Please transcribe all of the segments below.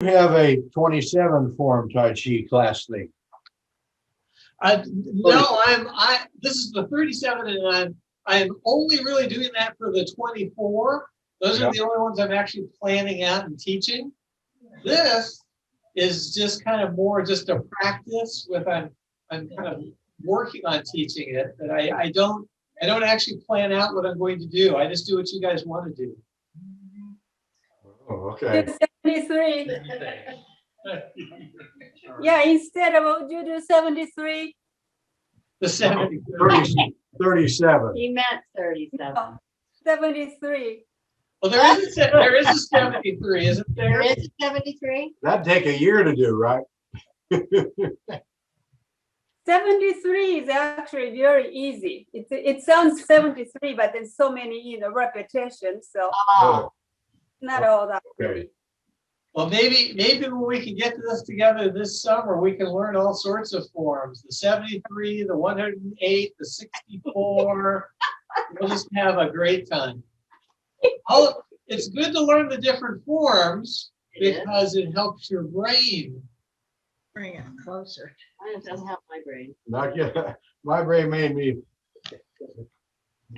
have a 27 form Tai Chi class thing. No, this is the 37, and I'm only really doing that for the 24. Those are the only ones I'm actually planning out and teaching. This is just kind of more just a practice with I'm kind of working on teaching it, but I don't actually plan out what I'm going to do. I just do what you guys want to do. Oh, okay. 73. Yeah, instead of you do 73. The 70. 37. He meant 37. No, 73. Well, there is a 73, isn't There there? is 73? That'd take a year to do, right? 73 is actually very easy. It sounds 73, but there's so many, repetitions. So Oh, not all that. Okay. Well, maybe when we can get this together this summer, we can learn all sorts of forms. The 73, the 108, the 64. We'll just have a great time. Oh, it's good to learn the different forms because it helps your brain. bring it closer. It doesn't help my brain. Not yet. My brain made me.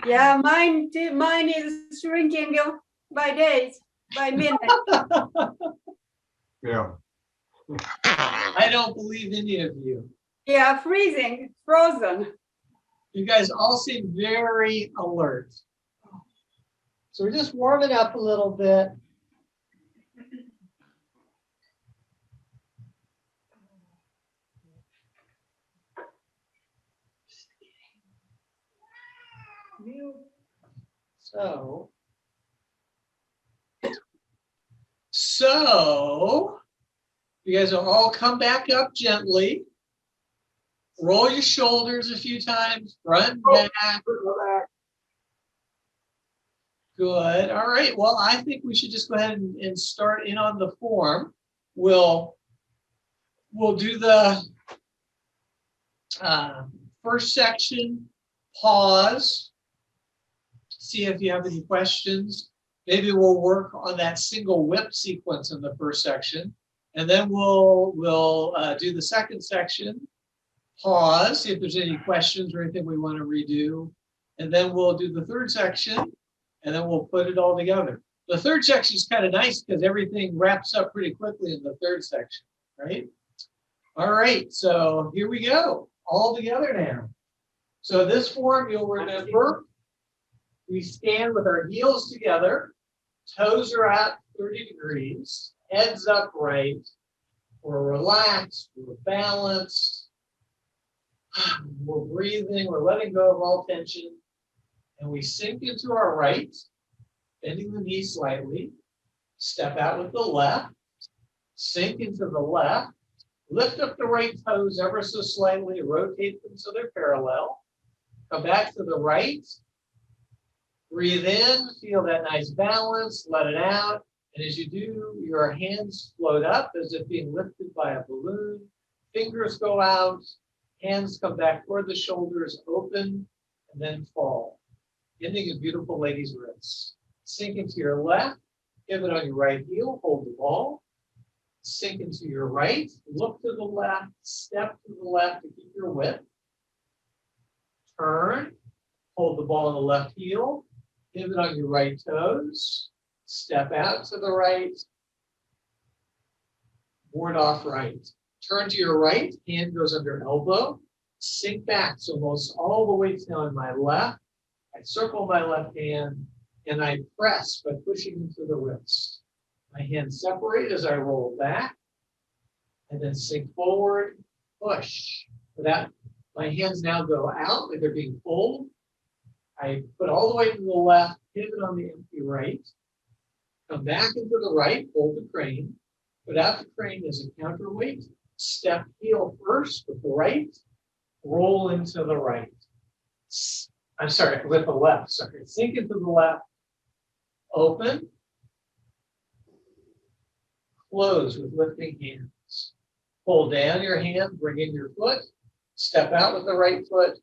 Yeah, mine too. Mine is shrinking by days, by minutes. Yeah. I don't believe any of you. Yeah, freezing, frozen. You guys all seem very alert. So we're just warming up a little bit. So you guys will all come back up gently. Roll your shoulders a few times, front and back. Good. All right. Well, I think we should just go ahead and start in on the form. We'll do the first section, pause, see if you have any questions. Maybe we'll work on that single whip sequence in the first section. And then we'll do the second section, pause, see if there's any questions or anything we want to redo. And then we'll do the third section, and then we'll put it all together. The third section is kind of nice because everything wraps up pretty quickly in the third section, right? All right, so here we go, all together now. So this form, you'll remember, we stand with our heels together, toes are out 30 degrees, heads upright, we're relaxed, we're balanced, we're breathing, we're letting go of all tension, and we sink into our right, bending the knee slightly, step out with the left, sink into the left, lift up the right toes ever so slightly, rotate them so they're parallel, come back to the right, breathe in, feel that nice balance, let it out, and as you do, your hands float up as if being lifted by a balloon, fingers go out, hands come back toward the shoulders, open, and then fall. Ending a beautiful lady's wrist. Sink into your left, pivot on your right heel, hold the ball. Sink into your right, look to the left, step to the left to keep your width. Turn, hold the ball on the left heel, pivot on your right toes, step out to the right, board off right. Turn to your right, hand goes under elbow, sink back, so most all the weight's now in my left. I circle my left hand and I press by pushing into the wrist. My hands separate as I roll back and then sink forward, push. For that, my hands now go out like they're being pulled. I put all the way to the left, pivot on the empty right, come back into the right, hold the crane, put out the crane as a counterweight, step heel first with the right, roll into the right. I'm sorry, with the left, sorry. Sink into the left, open, close with lifting hands. Pull down your hand, bring in your foot, step out with the right foot,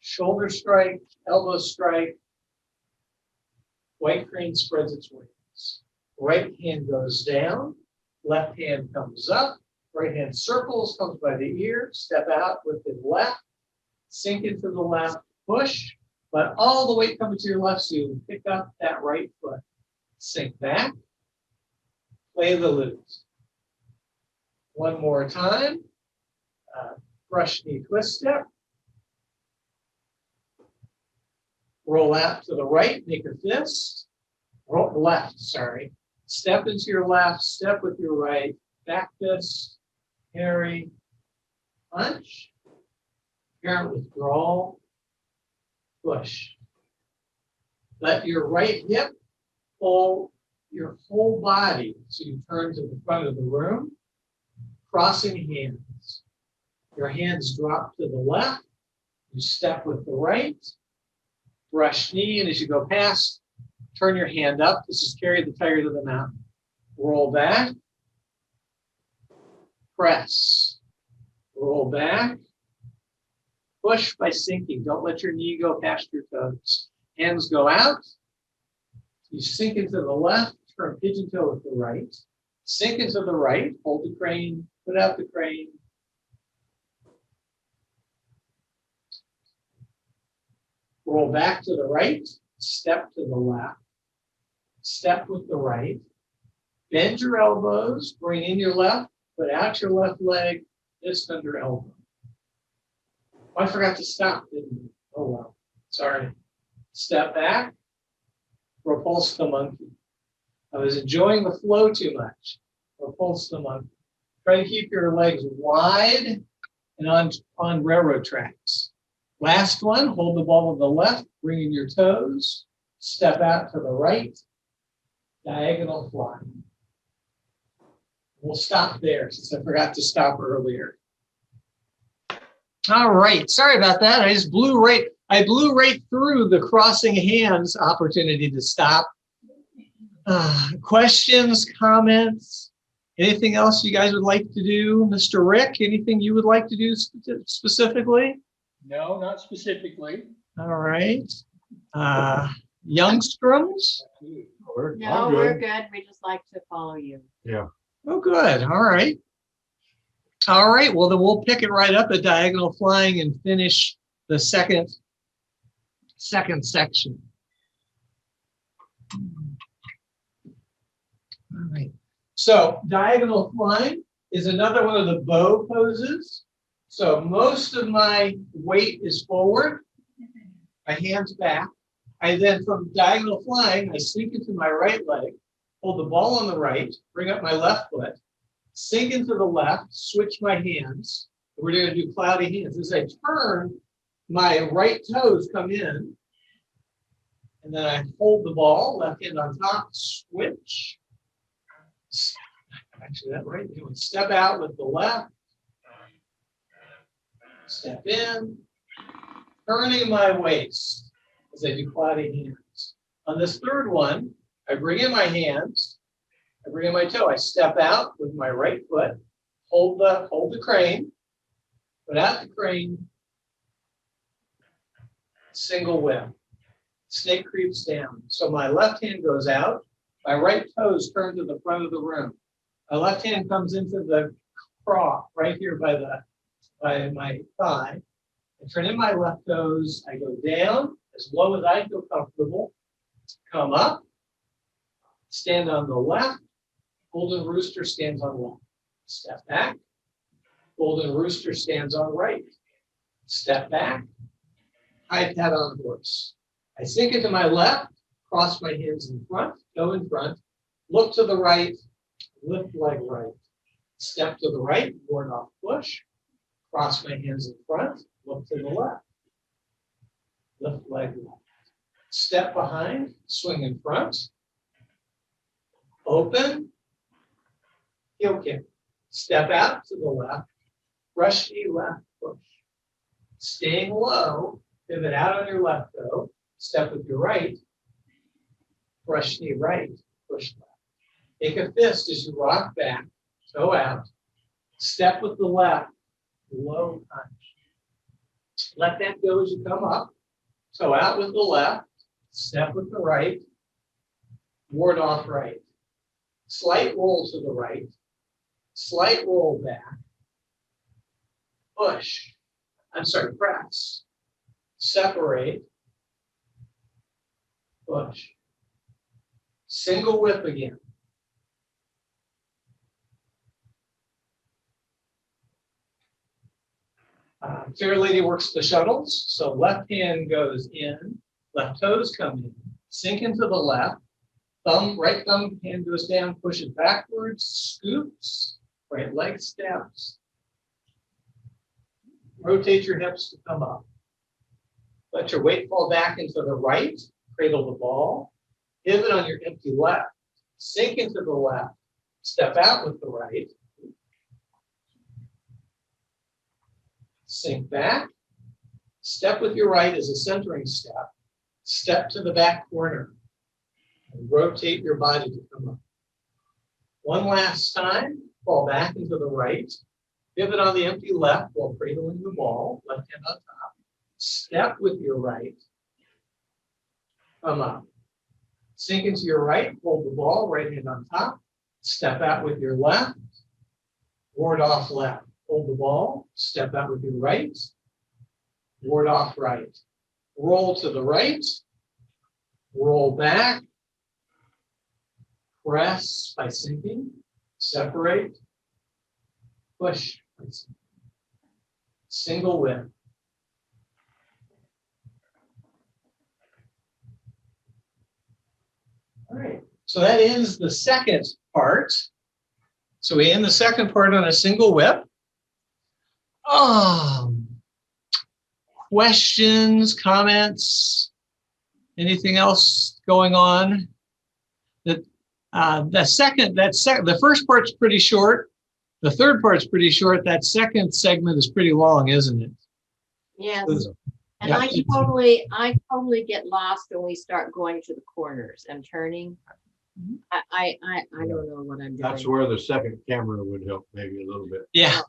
shoulder strike, elbow strike, white crane spreads its wings. Right hand goes down, Left hand comes up, right hand circles, comes by the ear, step out with the left, sink into the left, push, but all the weight coming to your left so you pick up that right foot. Sink back, play the loops. One more time. Brush knee twist step. Roll out to the right, make a fist. Roll left, sorry. Step into your left, step with your right, back fist, carry, punch, parent withdrawal, push. Let your right hip pull your whole body so you turn to the front of the room, crossing hands. Your hands drop to the left, you step with the right, brush knee, and as you go past, turn your hand up. This is carry the tiger to the mountain. Roll back, press, roll back, push by sinking. Don't let your knee go past your toes. Hands go out. You sink into the left, turn pigeon toe with the right. Sink into the right, hold the crane, put out the crane. Roll back to the right, step to the left, step with the right. Bend your elbows, bring in your left, put out your left leg, fist under elbow. Oh, I forgot to stop, didn't I? Oh, well, sorry. Step back, repulse the monkey. I was enjoying the flow too much. Repulse the monkey. Try to keep your legs wide and on railroad tracks. Last one, hold the ball to the left, bring in your toes, step out to the right, diagonal fly. We'll stop there since I forgot to stop earlier. All right, sorry about that. I blew right through the crossing hands opportunity to stop. Questions, comments, anything else you guys would like to do? Mr. Rick, anything you would like to do specifically? No, not specifically. All right. Youngstrums? No, we're good. We just like to follow you. Yeah. Oh, good. All right. All right. Well, then we'll pick it right up at diagonal flying and finish the second section. All right. So diagonal flying is another one of the bow poses. So most of my weight is forward, my hands back. I then, from diagonal flying, I sink into my right leg, hold the ball on the right, bring up my left foot, sink into the left, switch my hands. We're going to do cloudy hands. As I turn, my right toes come in, and then I hold the ball, left hand on top, switch. Actually, that right. Step out with the left. Step in, turning my waist as I do cloudy hands. On this third one, I bring in my hands, I bring in my toe. I step out with my right foot, hold the crane, put out the crane, single whip. Snake creeps down. So my left hand goes out, my right toes turn to the front of the room. My left hand comes into the craw right here by my thigh. I turn in my left toes. I go down as low as I feel comfortable. Come up. Stand on the left. Golden rooster stands on left. Step back. Golden rooster stands on right. Step back. High pat on horse. I sink into my left. Cross my hands in front. Go in front. Look to the right. Lift leg right. Step to the right. Board off push. Cross my hands in front, look to the left. Lift leg left. Step behind, swing in front. Open, heel kick. Step out to the left, brush knee left, push. Staying low, pivot out on your left toe, step with your right, brush knee right, push left. Take a fist as you rock back, toe out, step with the left, low punch. Let that go as you come up. Toe out with the left, step with the right, ward off right. Slight roll to the right, slight roll back, push, press, separate, push, single whip again. Fair Lady works the shuttles. So left hand goes in, left toes come in, sink into the left, right thumb hand goes down, push it backwards, scoops, right leg steps. Rotate your hips to come up. Let your weight fall back into the right, cradle the ball, pivot on your empty left, sink into the left, step out with the right, sink back, step with your right as a centering step, step to the back corner, and rotate your body to come up. One last time, fall back into the right, pivot on the empty left while cradling the ball, left hand on top, step with your right, come up. Sink into your right, hold the ball, right hand on top, step out with your left, ward off left. Hold the ball, step out with your right, ward off right. Roll to the right, roll back, press by sinking, separate, push by sinking. Single whip. All right, so that ends the second part. So we end the second part on a single whip. Questions, comments, anything else going on? The first part's pretty short. The third part's pretty short. That second segment is pretty long, isn't it? Yes. And Yeah. I totally get lost when we start going to the corners and turning. I don't know what I'm doing. That's where the second camera would help maybe a little bit. Yeah.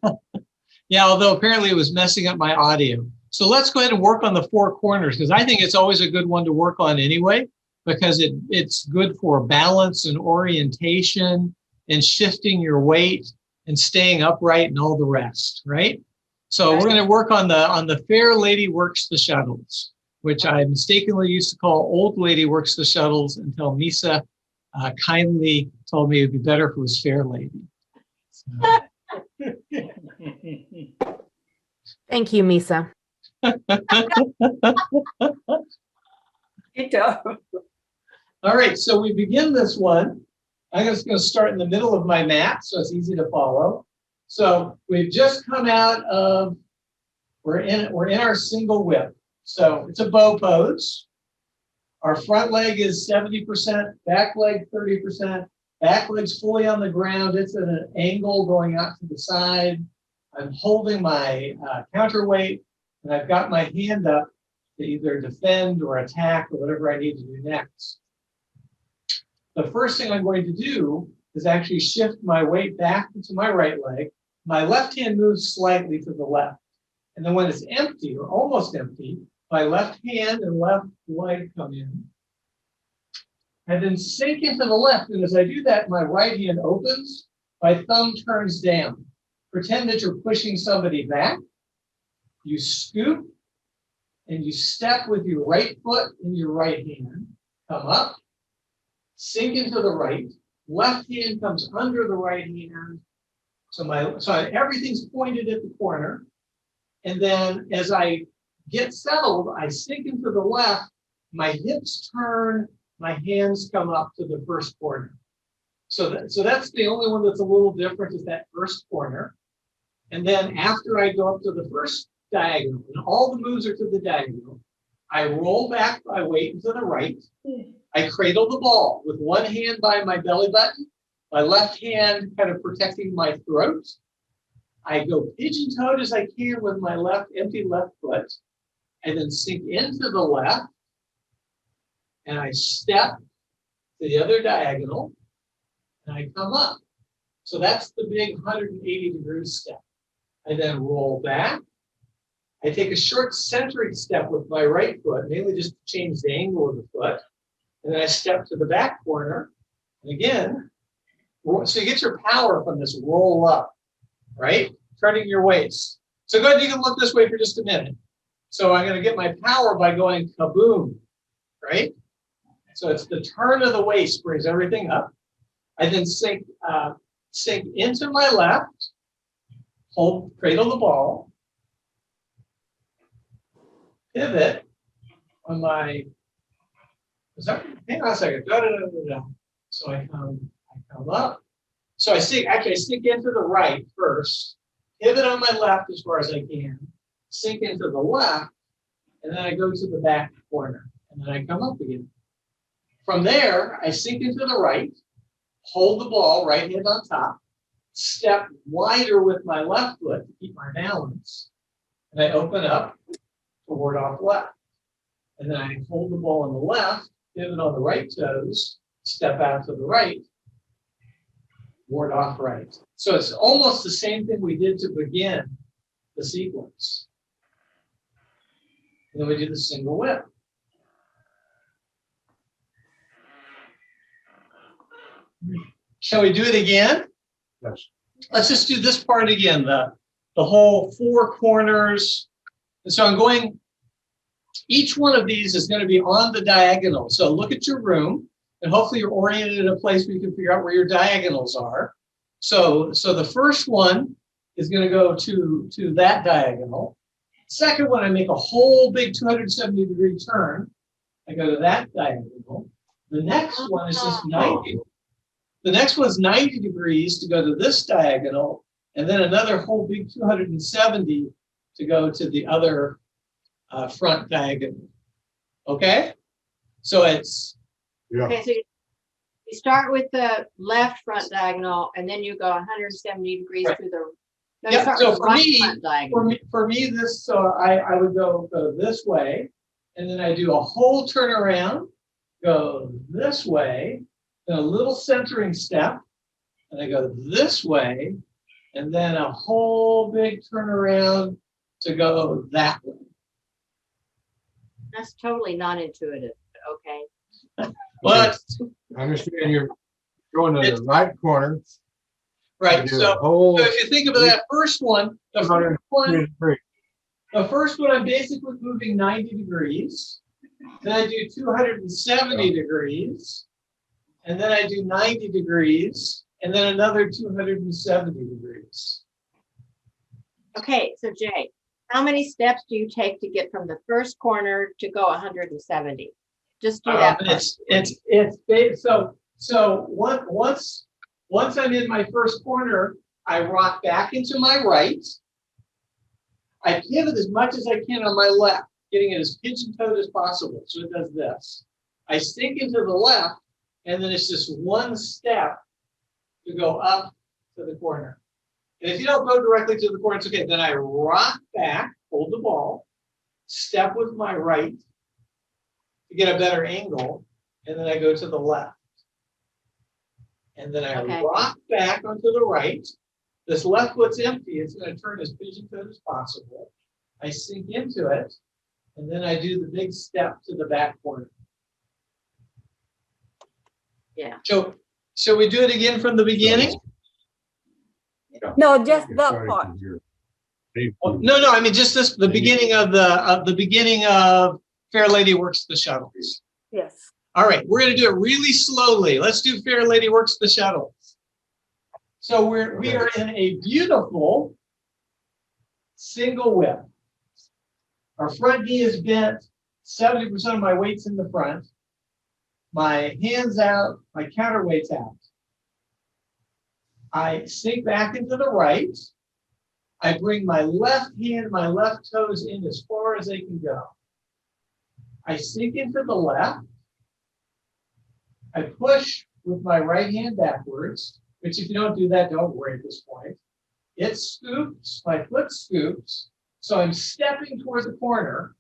Yeah, although apparently it was messing up my audio. So let's go ahead and work on the four corners, because I think it's always a good one to work on anyway, because it's good for balance and orientation and shifting your weight and staying upright and all the rest, right? So we're going to work on the Fair Lady Works the Shuttles, which I mistakenly used to call Old Lady Works the Shuttles until Misa kindly told me it'd be better if it was Fair Lady. So. Thank you, Misa. Good job. All right, so we begin this one. I'm just going to start in the middle of my mat, so it's easy to follow. So we've just come out of, we're in our single whip. So it's a bow pose. Our front leg is 70%, back leg 30%. Back leg's fully on the ground. It's at an angle going out to the side. I'm holding my counterweight, and I've got my hand up to either defend or attack or whatever I need to do next. The first thing I'm going to do is actually shift my weight back into my right leg. My left hand moves slightly to the left. And then when it's empty or almost empty, my left hand and left leg come in. And then sink into the left. And as I do that, my right hand opens, my thumb turns down. Pretend that you're pushing somebody back. You scoop and you step with your right foot and your right hand. Come up, sink into the right. Left hand comes under the right hand. So everything's pointed at the corner. And then as I get settled, I sink into the left. My hips turn. My hands come up to the first corner. So that's the only one that's a little different, is that first corner. And then after I go up to the first diagonal, and all the moves are to the diagonal, I roll back my weight to the right. I cradle the ball with one hand by my belly button, my left hand kind of protecting my throat. I go pigeon-toed as I can with my empty left foot, and then sink into the left. And I step to the other diagonal, and I come up. So that's the big 180-degree step. I then roll back. I take a short centering step with my right foot, mainly just to change the angle of the foot. And then I step to the back corner. And again, So you get your power from this roll up, right? Turning your waist. So go ahead, you can look this way for just a minute. So I'm going to get my power by going kaboom, right? So it's the turn of the waist brings everything up. I then sink into my left, cradle the ball, pivot on my, hang on a second. So I come up. So I sink into the right first, pivot on my left as far as I can, sink into the left, and then I go to the back corner, and then I come up again. From there, I sink into the right, hold the ball, right hand on top, step wider with my left foot to keep my balance, and I open up to ward off left. And then I hold the ball on the left, pivot on the right toes, step out to the right, ward off right. So it's almost the same thing we did to begin the sequence. And then we do the single whip. Shall we do it again? Yes. Let's just do this part again, the whole four corners. And so I'm going, each one of these is going to be on the diagonal. So look at your room, and hopefully you're oriented in a place where you can figure out where your diagonals are. So the first one is going to go to that diagonal. Second one, I make a whole big 270-degree turn. I go to that diagonal. The next one is just 90. The next one's 90 degrees to go to this diagonal, and then another whole big 270 to go to the other front diagonal. Okay? So it's... Yeah. Okay, so you start with the left front diagonal, and then you go 170 degrees Right. to the. No, Yeah, you start so with the for right me- front diagonal. For me, this, so I would go this way, and then I do a whole turnaround, go this way, then a little centering step, and I go this way, and then a whole big turnaround to go that way. That's totally non-intuitive, but okay. But, I understand you're going to the right corner. right, You do so a whole if you think of that first one, the first one, I'm basically moving 90 degrees. Then I do 270 degrees. And then I do 90 degrees. And then another 270 degrees. Okay, so Jay, how many steps do you take to get from the first corner to go 170? Just do that. So once I'm in my first corner, I rock back into my right. I pivot as much as I can on my left, getting it as pigeon-toed as possible. So it does this. I sink into the left, and then it's just one step to go up to the corner. And if you don't go directly to the corner, it's okay. Then I rock back, hold the ball, step with my right to get a better angle, and then I go to the left. And then I rock back onto the right. This left foot's empty. It's going to turn as pigeon-toed as possible. I sink into it, and then I do the big step to the back corner. Yeah. So, shall we do it again from the beginning? No, just that part. No. I mean, just this, the beginning of the beginning of Fair Lady Works the Shuttles. Yes. All right, we're going to do it really slowly. Let's do Fair Lady Works the Shuttles. So we are in a beautiful single whip. Our front knee is bent. 70% of my weight's in the front. My hands out, my counterweight's out. I sink back into the right. I bring my left hand, my left toes in as far as they can go. I sink into the left. I push with my right hand backwards, which if you don't do that, don't worry at this point. It scoops, my foot scoops, so I'm stepping towards the corner.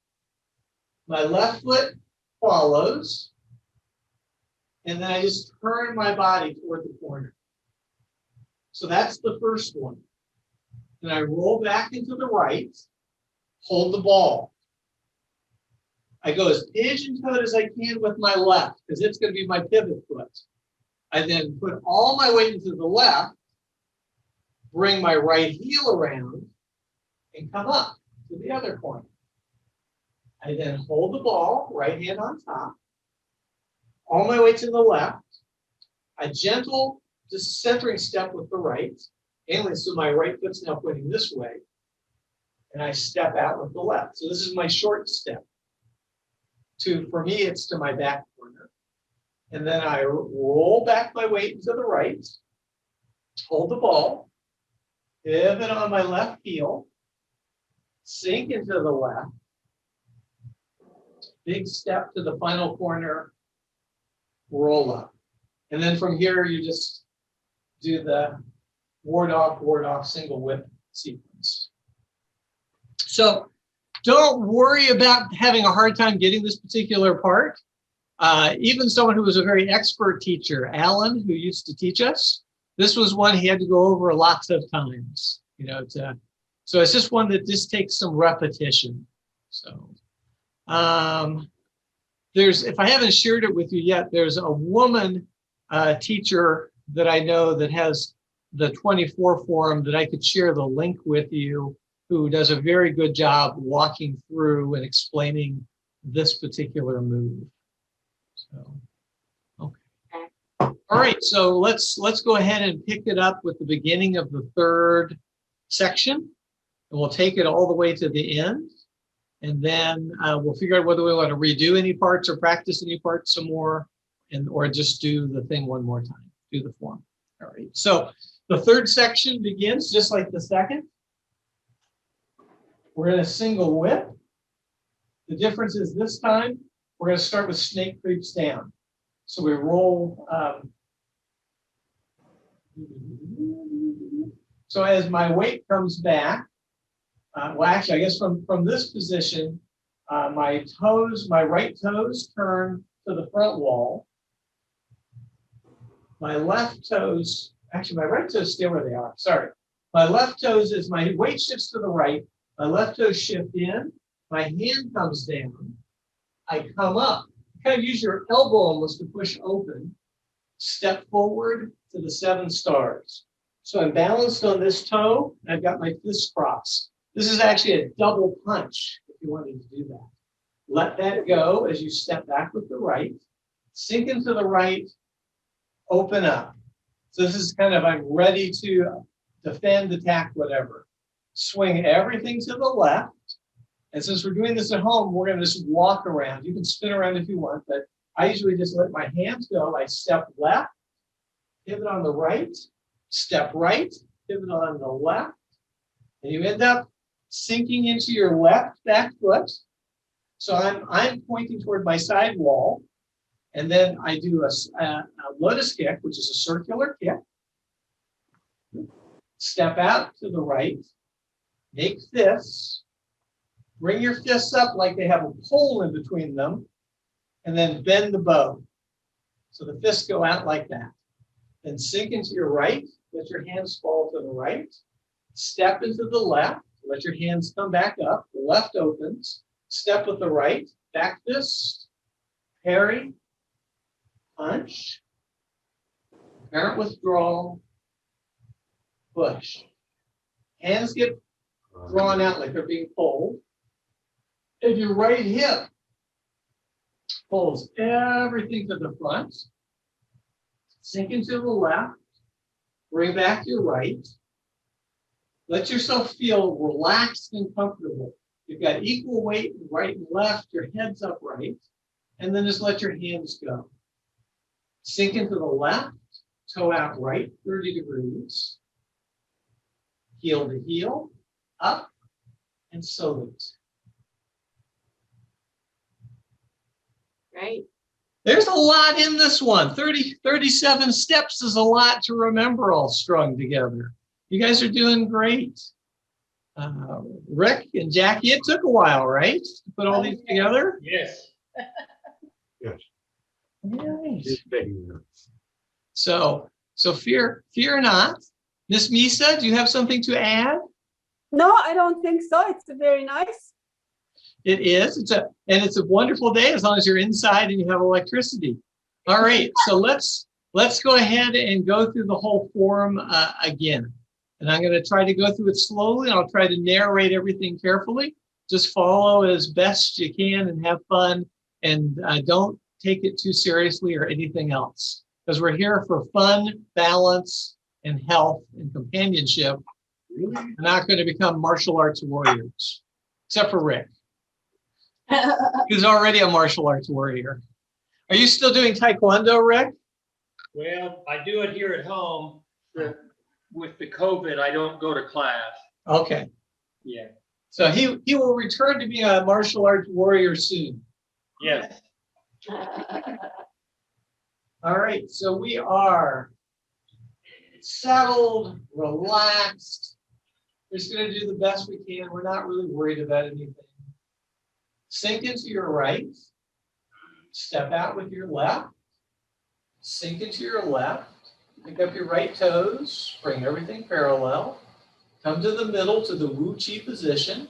My left foot follows, and then I just turn my body toward the corner. So that's the first one. Then I roll back into the right, hold the ball. I go as pigeon-toed as I can with my left, because it's going to be my pivot foot. I then put all my weight into the left, bring my right heel around, and come up to the other corner. I then hold the ball, right hand on top. All my weight's in the left. A gentle just centering step with the right. And so my right foot's now pointing this way. And I step out with the left. So this is my short step. For me, it's to my back corner. And then I roll back my weight into the right. Hold the ball. Pivot on my left heel. Sink into the left. Big step to the final corner. Roll up. And then from here, you just do the ward off, single whip sequence. So don't worry about having a hard time getting this particular part. Even someone who was a very expert teacher, Alan, who used to teach us, this was one he had to go over lots of times. So it's just one that just takes some repetition. So if I haven't shared it with you yet, there's a woman teacher that I know that has the 24 forum that I could share the link with you, who does a very good job walking through and explaining this particular move. So, okay. All right, so let's go ahead and pick it up with the beginning of the third section, and we'll take it all the way to the end. And then we'll figure out whether we want to redo any parts or practice any parts some more, or just do the thing one more time, do the form. All right, so the third section begins just like the second. We're in a single whip. The difference is this time, we're going to start with snake creeps down. So we roll. So as my weight comes back, well, actually, I guess from this position, my right toes turn to the front wall. My left toes, actually, my right toes stay where they are. Sorry. My left toes, as my weight shifts to the right, my left toes shift in, my hand comes down, I come up. Kind of use your elbow almost to push open, step forward to the 7 stars. So I'm balanced on this toe, and I've got my fists crossed. This is actually a double punch, if you wanted to do that. Let that go as you step back with the right, sink into the right, open up. So this is kind of, I'm ready to defend, attack, whatever. Swing everything to the left. And since we're doing this at home, we're going to just walk around. You can spin around if you want, but I usually just let my hands go. I step left, pivot on the right, step right, pivot on the left, and you end up sinking into your left back foot. So I'm pointing toward my side wall, and then I do a lotus kick, which is a circular kick. Step out to the right, make fists, bring your fists up like they have a pole in between them, and then bend the bow. So the fists go out like that. Then sink into your right, let your hands fall to the right, step into the left, let your hands come back up, the left opens, step with the right, back fist, parry, punch, apparent withdrawal, push. Hands get drawn out like they're being pulled. And your right hip pulls everything to the front. Sink into the left. Bring back your right. Let yourself feel relaxed and comfortable. You've got equal weight right and left. Your head's upright. And then just let your hands go. Sink into the left. Toe out right, 30 degrees. Heel to heel. Up and salute. Right? There's a lot in this one. 37 steps is a lot to remember all strung together. You guys are doing great. Rick and Jackie, it took a while, right? To put all these together? Yes. Yes. Right. So fear not. Miss Misa, do you have something to add? No, I don't think so. It's very nice. It is. It's a wonderful day as long as you're inside and you have electricity. All right. So let's let's go ahead and go through the whole form again. And I'm going to try to go through it slowly. I'll try to narrate everything carefully. Just follow as best you can and have fun. And don't take it too seriously or anything else. Because we're here for fun, balance, and health and companionship. We're not going to become martial arts warriors, except for Rick, who's already a martial arts warrior. Are you still doing Taekwondo, Rick? Well, I do it here at home. With the COVID, I don't go to class. Okay. Yeah. So he will return to being a martial arts warrior soon. Yes. All right. So we are settled, relaxed. We're just going to do the best we can. We're not really worried about anything. Sink into your right. Step out with your left. Sink into your left. Pick up your right toes. Bring everything parallel. Come to the middle to the Wu Chi position.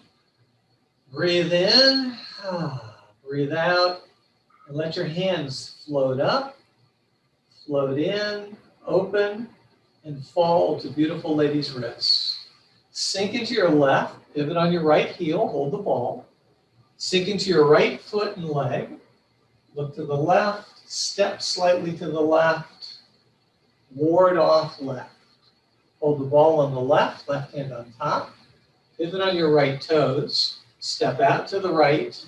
Breathe in. Breathe out. And let your hands float up. Float in. Open. And fall to beautiful lady's wrists. Sink into your left. Pivot on your right heel. Hold the ball. Sink into your right foot and leg. Look to the left. Step slightly to the left. Ward off left. Hold the ball on the left hand on top. Pivot on your right toes. Step out to the right.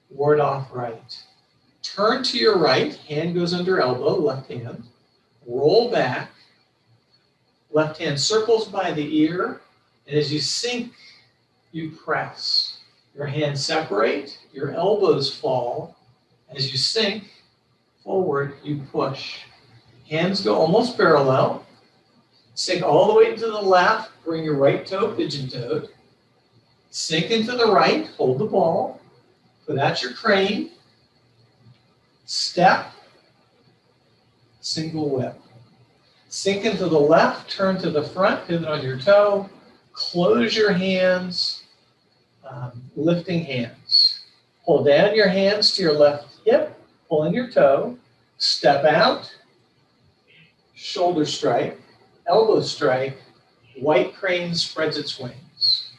Ward off right. Turn to your right. Hand goes under elbow, left hand. Roll back. Left hand circles by the ear. And as you sink, you press. Your hands separate. Your elbows fall. As you sink forward, you push. Hands go almost parallel. Sink all the way to the left. Bring your right toe pigeon-toed. Sink into the right. Hold the ball. Put out your crane. Step. Single whip. Sink into the left. Turn to the front. Pivot on your toe. Close your hands. Lifting hands. Pull down your hands to your left hip. Pull in your toe. Step out. Shoulder strike, elbow strike, white crane spreads its wings.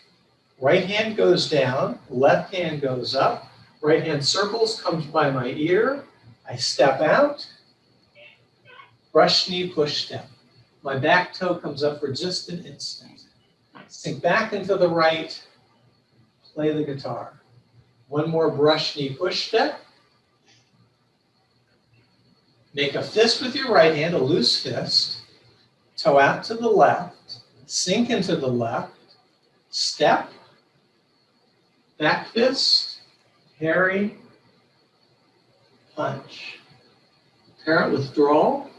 Right hand goes down, left hand goes up, right hand circles, comes by my ear. I step out, brush knee, push step. My back toe comes up for just an instant. Sink back into the right, play the guitar. One more brush knee, push step. Make a fist with your right hand, a loose fist. Toe out to the left. Sink into the left. Step. Back fist. Parry. Punch. Apparent withdrawal.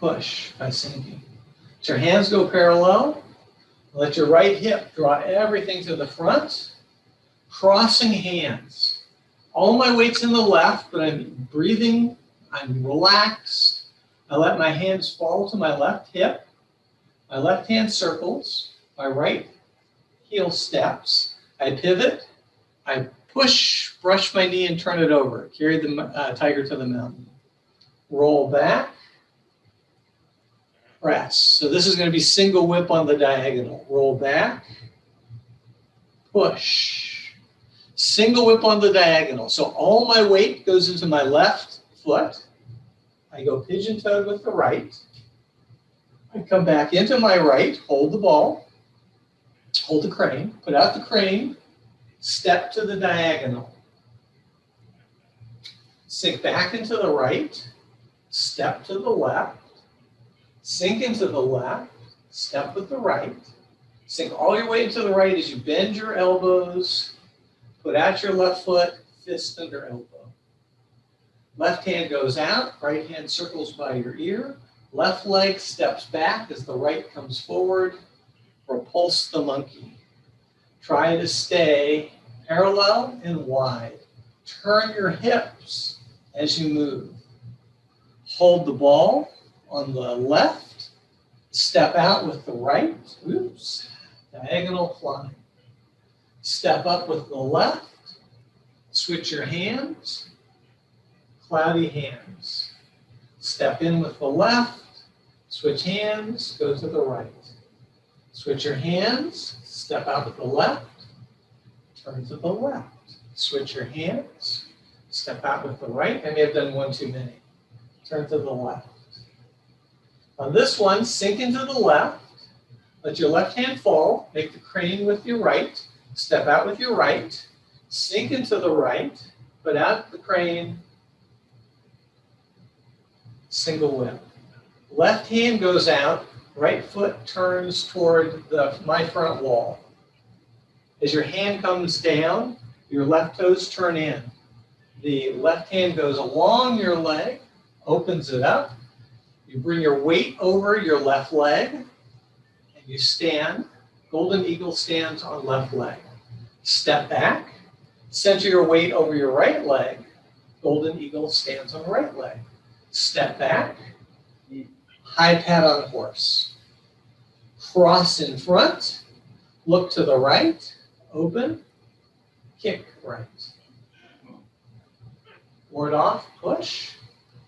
Push by sinking. Let your hands go parallel. Let your right hip draw everything to the front. Crossing hands. All my weight's in the left, but I'm breathing, I'm relaxed. I let my hands fall to my left hip. My left hand circles. My right heel steps. I pivot. I push, brush my knee and turn it over. Carry the tiger to the mountain. Roll back. Press. So this is going to be single whip on the diagonal. Roll back. Push. Single whip on the diagonal. So all my weight goes into my left foot. I go pigeon-toed with the right. I come back into my right, hold the ball, hold the crane, put out the crane, step to the diagonal. Sink back into the right, step to the left, sink into the left, step with the right, sink all your weight into the right as you bend your elbows. Put out your left foot, fist under elbow. Left hand goes out, right hand circles by your ear. Left leg steps back as the right comes forward. Repulse the monkey. Try to stay parallel and wide. Turn your hips as you move. Hold the ball on the left. Step out with the right. Oops. Diagonal flying. Step up with the left. Switch your hands. cloudy hands. Step in with the left, switch hands, go to the right. Switch your hands, step out with the left, turn to the left. Switch your hands, step out with the right. I may have done one too many. Turn to the left. On this one, sink into the left. Let your left hand fall. Make the crane with your right. Step out with your right. Sink into the right. Put out the crane. Single whip. Left hand goes out. Right foot turns toward my front wall. As your hand comes down, your left toes turn in. The left hand goes along your leg, opens it up. You bring your weight over your left leg, and you stand. Golden Eagle stands on left leg. Step back, center your weight over your right leg. Golden Eagle stands on right leg. Step back, high pat on horse. Cross in front, look to the right, open, kick right. Ward off, push,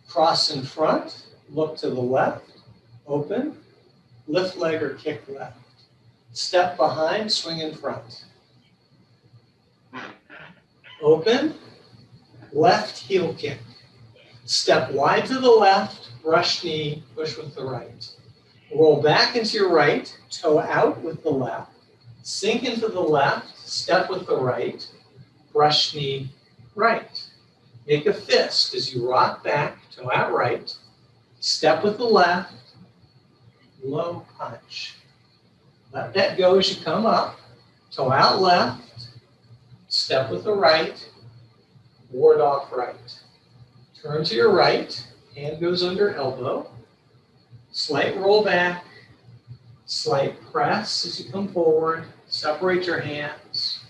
cross in front, look to the left, open, lift leg or kick left. Step behind, swing in front. Open, left heel kick. Step wide to the left, brush knee, push with the right. Roll back into your right, toe out with the left. Sink into the left, step with the right, brush knee, right. Make a fist as you rock back, toe out right, step with the left, low punch. Let that go as you come up, toe out left, step with the right, ward off right. Turn to your right, hand goes under elbow, slight roll back, slight press as you come forward, separate your hands,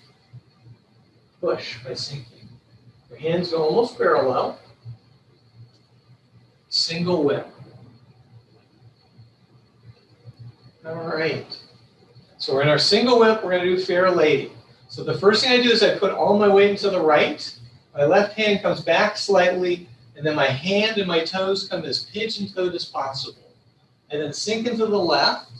push by sinking. Your hands go almost parallel, single whip. All right, so we're in our single whip, we're gonna do fair lady. So the first thing I do is I put all my weight into the right, my left hand comes back slightly, and then my hand and my toes come as pigeon-toed as possible. And then sink into the left,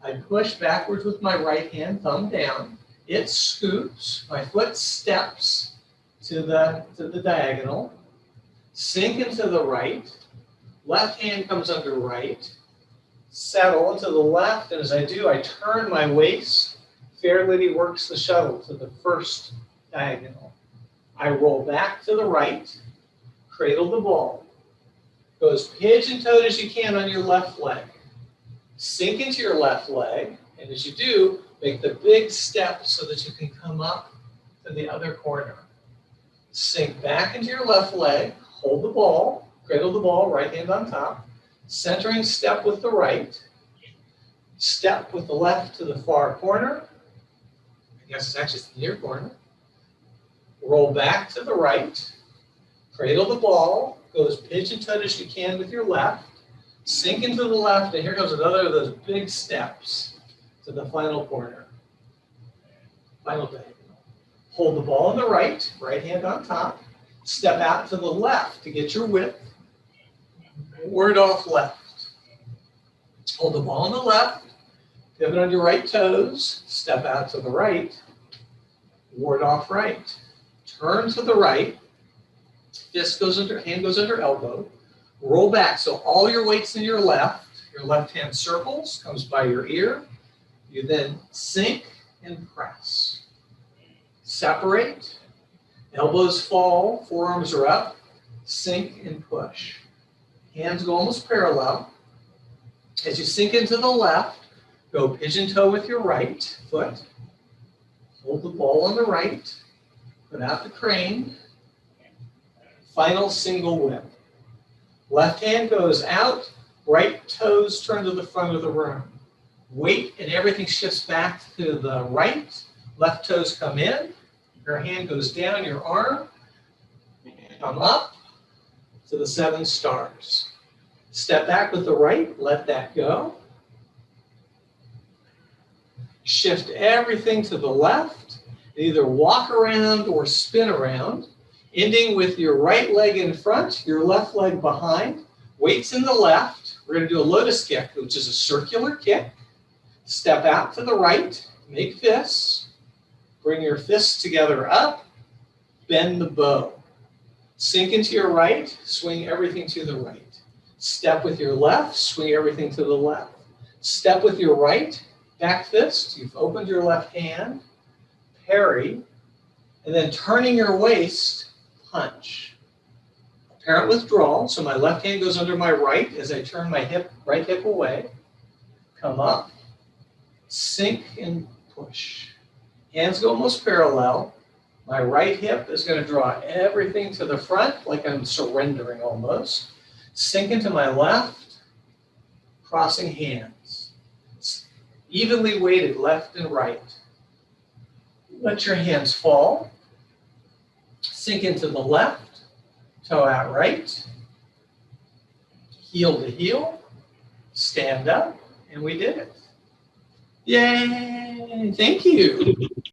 I push backwards with my right hand, thumb down. It scoops, my foot steps to the diagonal. Sink into the right, left hand comes under right. Settle into the left, and as I do, I turn my waist. Fair lady works the shuttle to the first diagonal. I roll back to the right, cradle the ball. Go as pigeon-toed as you can on your left leg. Sink into your left leg, and as you do, make the big step so that you can come up to the other corner. Sink back into your left leg, hold the ball, cradle the ball, right hand on top, centering step with the right, step with the left to the far corner, I guess it's actually the near corner, roll back to the right, cradle the ball, go as pigeon-toed as you can with your left, sink into the left, and here comes another of those big steps to the final corner. Final diagonal. Hold the ball on the right, right hand on top, step out to the left to get your width, ward off left. Hold the ball on the left, pivot on your right toes, step out to the right, ward off right. Turn to the right, fist goes under, hand goes under elbow, roll back. So all your weight's in your left hand circles, comes by your ear. You then sink and press. Separate, elbows fall, forearms are up, sink and push. Hands go almost parallel. As you sink into the left, go pigeon toe with your right foot. Hold the ball on the right, put out the crane. Final single whip. Left hand goes out, right toes turn to the front of the room. Weight and everything shifts back to the right. Left toes come in, your hand goes down, your arm, come up to the 7 stars. Step back with the right, let that go. Shift everything to the left, either walk around or spin around. Ending with your right leg in front, your left leg behind, weights in the left. We're going to do a lotus kick, which is a circular kick. Step out to the right, make fists. Bring your fists together up, bend the bow. Sink into your right, swing everything to the right. Step with your left, swing everything to the left. Step with your right, back fist. You've opened your left hand, parry, and then turning your waist, punch. Apparent withdrawal, so my left hand goes under my right as I turn my right hip away. Come up, sink and push. Hands go almost parallel. My right hip is going to draw everything to the front, like I'm surrendering almost. Sink into my left, crossing hands. Evenly weighted left and right. Let your hands fall. Sink into the left, toe out right. Heel to heel. Stand up, and we did it. Yay! Thank you.